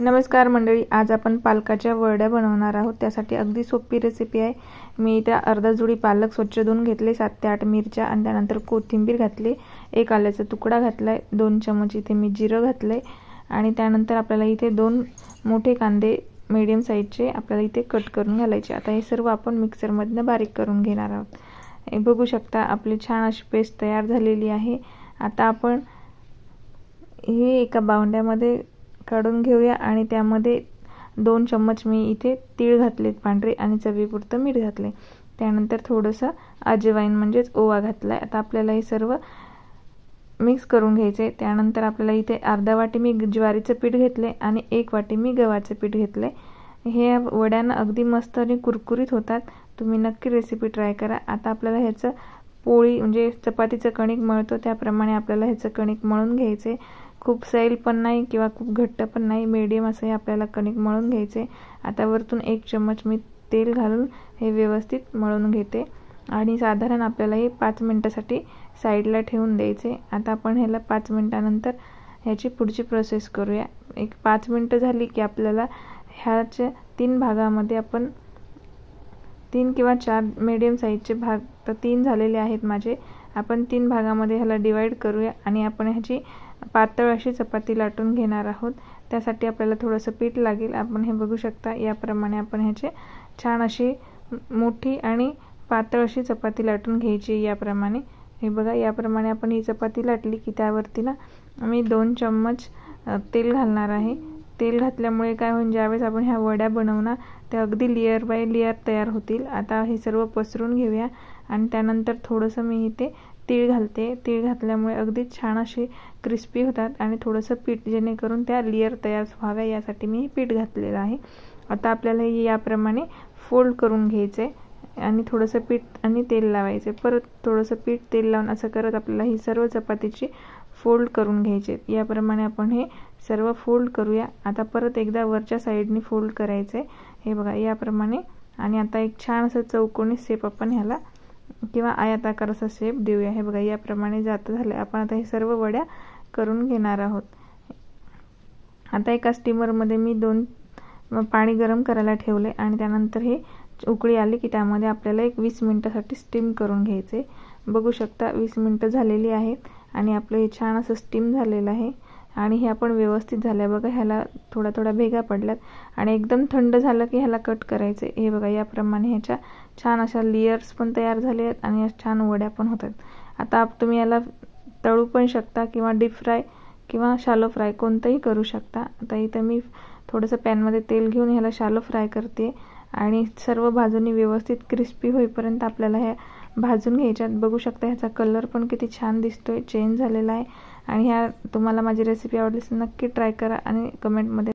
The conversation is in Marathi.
नमस्कार मंडळी, आज आपण पालकाच्या वड्या बनवणार आहोत। त्यासाठी अगदी सोपी रेसिपी आहे। मी इथे अर्धा जुडी पालक स्वच्छ धुवून घेतले, 7 ते 8 मिरच्या आणि त्यानंतर कोथिंबीर घातली, 1 आल्याचा तुकडा घातलाय, 2 चमच इथे मी जिरं घातले आणि त्यानंतर आपल्याला इथे 2 मोठे कांदे मीडियम साइजचे आपल्याला इथे कट करून घालायचे। आता हे सर्व आपण मिक्सर मधून बारीक करून घेणार आहोत। हे बघू शकता आपली छान अशी पेस्ट तयार झालेली आहे। आता आपण हे एका बाउंड्यामध्ये काढून घेऊया आणि त्यामध्ये 2 चम्मच मी इथे तीळ घातलेत पांढरे आणि चवीपुरतं मीठ घातले। त्यानंतर थोडंसं अजवाइन म्हणजेच ओवा घातलाय। आता आपल्याला हे सर्व मिक्स करून घ्यायचे। त्यानंतर आपल्याला इथे अर्धा वाटी मी ज्वारीचं पीठ घेतले आणि 1 वाटी मी गव्हाचं पीठ घेतले। हे वड्यांना अगदी मस्त आणि कुरकुरीत होतात। तुम्ही नक्की रेसिपी ट्राय करा। आता आपल्याला ह्याचं पोळी म्हणजे चपातीचं कणिक मळतो त्याप्रमाणे आपल्याला ह्याचं कणिक मळून घ्यायचे। खूप सैल पण नाही किंवा खूप घट्ट पण नाही, मीडियम असं आपल्याला कणिक मळून घ्यायचे। आता वरतून 1 चम्मच मी तेल घालून हे व्यवस्थित मळून घेते आणि साधारण आपल्याला हे 5 मिनिटांसाठी साइडला ठेवून द्यायचे। आता आपण ह्याला 5 मिनिटांनंतर ह्याची पुढची प्रोसेस करूया। एक 5 मिनिटं झाली की आपल्याला ह्याच्या 3 भागामध्ये आपण 3 किंवा 4 मीडियम साइजचे भाग, तर 3 झालेले आहेत माझे। आपण 3 भागामध्ये ह्याला डिवाइड करूया आणि आपण ह्याची पातळ अशी चपाती लाटून घेणार आहोत। त्यासाठी आपल्याला थोडंसं पीठ लागेल। आपण हे बघू शकता याप्रमाणे आपण ह्याचे छान अशी मोठी आणि पातळ अशी चपाती लाटून घ्यायची। याप्रमाणे हे बघा, याप्रमाणे आपण ही चपाती लाटली की त्यावरती ना मी 2 चम्मच तेल घालणार आहे। तेल घातल्यामुळे काय होईल, ज्यावेळेस आपण ह्या वड्या बनवणार त्या अगदी लेयर बाय लेयर तयार होतील। आता हे सर्व पसरून घेऊया आणि त्यानंतर थोडंसं मी इथे तीळ घालते। तीळ घातल्यामुळे अगदी छान असे क्रिस्पी होतात आणि थोडंसं पीठ जेणेकरून त्या लेयर तयार व्हाव्या यासाठी मी पीठ घातलेलं आहे। आता आपल्याला हे याप्रमाणे फोल्ड करून घ्यायचे आणि थोडंसं पीठ आणि तेल लावायचे, परत थोडंसं पीठ तेल लावून असं करत आपल्याला ही सर्व चपातीची फोल्ड करून घ्यायचे। याप्रमाणे आपण हे सर्व फोल्ड करूया। आता परत एकदा वरच्या साइडनी फोल्ड करायचे, हे बघा याप्रमाणे। आणि आता एक छान असं चौकोनी शेप आपण ह्याला किंवा आयताकार असा शेप देऊया। हे बघा याप्रमाणे जात झाले। आपण आता हे सर्व वड्या करून घेणार आहोत। आता एका स्टीमर मध्ये मी 2 पाणी गरम करायला ठेवले आणि त्यानंतर हे उकळी आली की त्यामध्ये आपल्याला एक 20 मिनिटांसाठी स्टीम करून घ्यायचे। बघू शकता 20 मिनिटं झालेली आहेत आणि आपलं हे छान असं स्टीम झालेलं आहे आणि हे आपण व्यवस्थित झालं बघा। ह्याला थोडा थोडा भेगा पडल्यात आणि एकदम थंड झालं की ह्याला कट करायचे। हे बघा याप्रमाणे ह्याच्या छान अशा लेयर्स पण तयार झाले आहेत आणि छान वड्या पण होतात। आता तुम्ही याला तळू पण शकता किंवा डीप फ्राय किंवा शॅलो फ्राय कोणतेही करू शकता। आता इथे मी थोडंसं पॅन मध्ये तेल घेऊन ह्याला शॅलो फ्राय करते आणि सर्व बाजूनी व्यवस्थित क्रिस्पी होईपर्यंत आपल्याला हे भाजून घ्यायच्यात। बघू शकता ह्याचा कलर पण किती छान दिसतोय, चेंज झालेला आहे। आणि ह्या तुम्हाला माझी रेसिपी आवडली नक्की ट्राय करा आणि कमेंट मध्ये